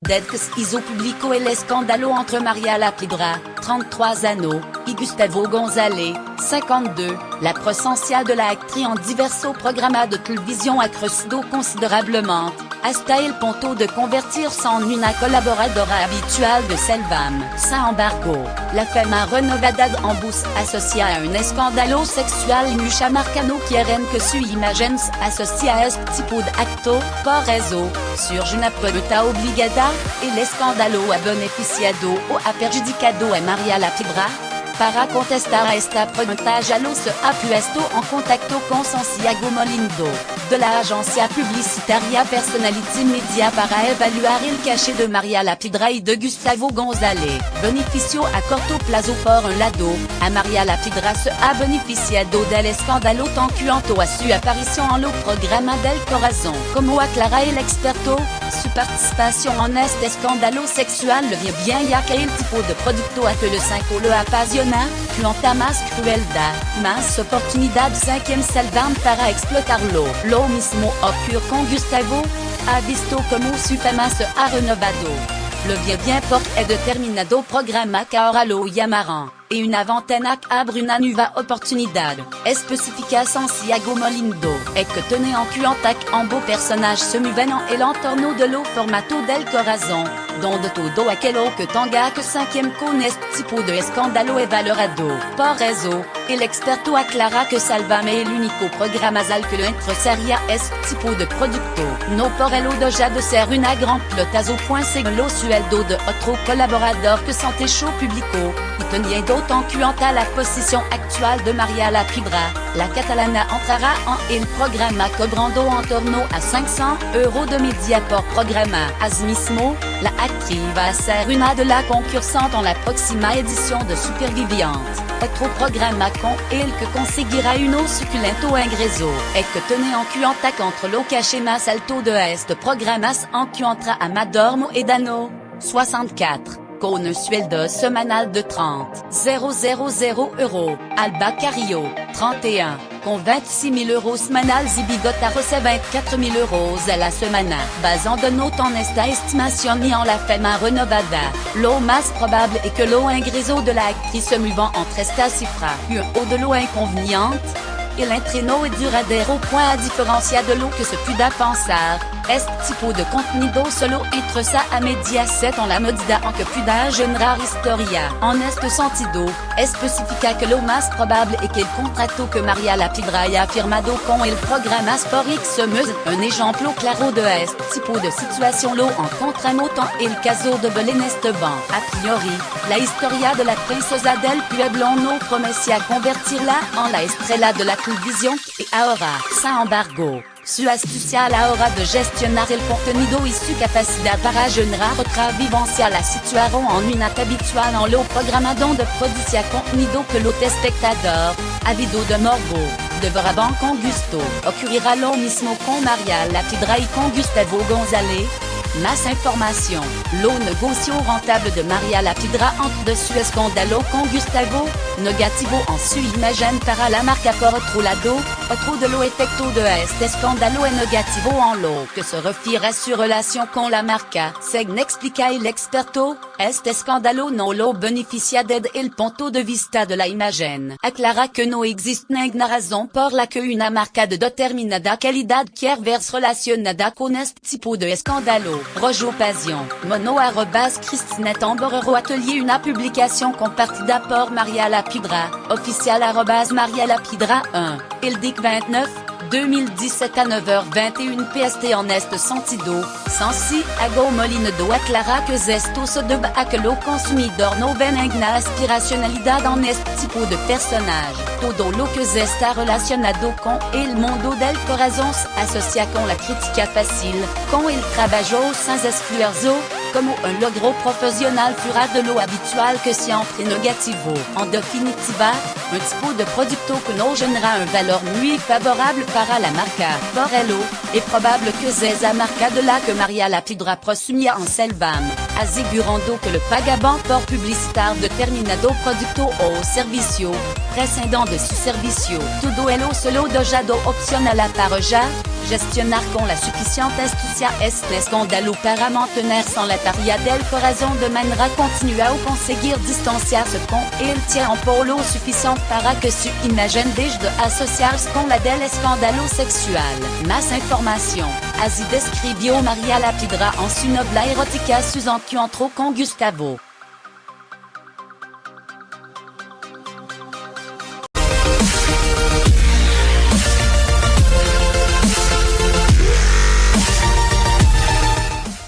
Dex iso publico el escandalo entre Maria Lapidra, 33 anno, y Gustavo González, 52, la presencia de la actriz en diversos programas de télévision a crecido considérablement, hasta el punto de convertirse en una colaboradora habitual de Selvam. Sin embargo, la fama renovada en bus asociada a un escándalo sexual y mucha marca no quieren que su imagen se asocie a este tipo de acto, por eso, surge una pregunta obligada, ¿el escándalo ha beneficiado o ha perjudicado a Maria Lapidra? Para contestar a esta pregunta ya se ha puesto en contacto con Santiago Molindo, de la agencia publicitaria Personality Media para evaluar el caché de Maria Lapidra y de Gustavo González. Beneficio a corto plazo por un lado, a Maria Lapidra se ha beneficiado del escándalo en cuanto a su aparición en los programas del corazón. Como aclara el experto, su participación en este escándalo sexual le vient bien ya que el tipo de producto a que le 5 le apasiona, cuanta más crueldad, más oportunidad 5e Selvam para explotarlo. Lo mismo ocurre con Gustavo, ha visto como su fama se ha renovado. Le bien porque es determinado programa que ahora lo llamarán, y una ventana que abre una nueva oportunidad. Especifica Santiago Molindo, es que tiene en cuenta que ambos personajes se mueven en el entorno de lo formato del corazón, donde todo aquello que tenga que 5e con este tipo de escándalo es valorado. Por eso, el experto aclara que Selvam es el único programa al que le interesaría este tipo de producto. No por el hecho de ser una gran pelotazo point según lo sueldo de otro colaborador que Santé Show publicó, y teniendo en cuenta la posición actual de Maria Lapidra, la catalana entrará en el programa cobrando en torno a 500 € de media por programa. Asimismo, la actriz va a ser una de las concursantes en la próxima edición de Superviviente. Otro programa con el que conseguirá uno suculento ingreso, es que tiene en cuenta qu'entre lo caché más alto de este programas encuentra a Madormo Edano, 64. Con un sueldo semanal de 30,000 €, Alba Carillo, 31, con 26 000 € semanales y Bigota recibe 24 000 € a la semana. Basant de note en esta estimación y en la fama renovada, lo más probable es que lo ingreso de la actriz se mueva entre esta cifra. O de lo inconveniente, el entreno es duradero point a diferencia de lo que se pueda pensar. Este tipo de contenido solo interesa a Mediaset en la medida en que pueda generar historia. En este sentido, especifica que lo más probable es que el contrato que Maria Lapidra haya firmado con el programa Sport X meuse. Un ejemplo claro de este tipo de situación lo encontramos en el caso de Belén Esteban. A priori, la historia de la princesa del pueblo no prometía convertirla en la estrella de la televisión y ahora, sin embargo, su astucia a la hora de gestionar el contenido y su capacidad para generar otra vivencia la situaron en una habitual en lo programa donde producía contenido que los espectadores, ávido de morbo, devoraban con gusto. Ocurrirá lo mismo con Maria Lapidra y con Gustavo González. Más información, lo negocio rentable de Maria Lapidra entre de su escándalo con Gustavo, negativo en su imagen para la marca por otro lado, otro de lo efecto de este escándalo es negativo en lo que se refiere a su relación con la marca. Según explica el experto, este escándalo no lo beneficia desde el punto de vista de la imagen. Aclara que no existe ninguna razón por la que una marca de determinada calidad quiera verse relacionada con este tipo de escándalo. Rojo Passion, Mono @Christina Tamborero Atelier una publication compartida por Maria Lapidra, official @Maria Lapidra 1, el DIC 29, 2017 à 9h21 PST en este sentido, Santiago Molindo aclara que esto se debe a que lo consumidor no ven ninguna aspiracionalidad en este tipo de personaje. Todo lo que está relacionado con el mundo del corazón se asocia con la crítica fácil, con el trabajo sans esfuerzo, como un logro profesional fuera de lo habitual que siempre negativo. En definitiva, un tipo de producto que no genera un valor muy favorable para la marca. Por ello, es probable que sea esa marca de la que Maria Lapidra presumía en Selvam, asegurando que le pagaba por publicitar determinado producto o servicio, prescindant de su servicio. Todo ello solo dejado opcional para ella, gestionnaire con la sufficiente astucia est le scandalo paramantenaire sans la paria del corazon de manera continua ou conseguir distanciar ce con et il tient en polo suffisant para que su imagine de associarse con la del escandalo sexual. Más información. Así describió María la Piedra en su novela erótica sus encuentros con Gustavo.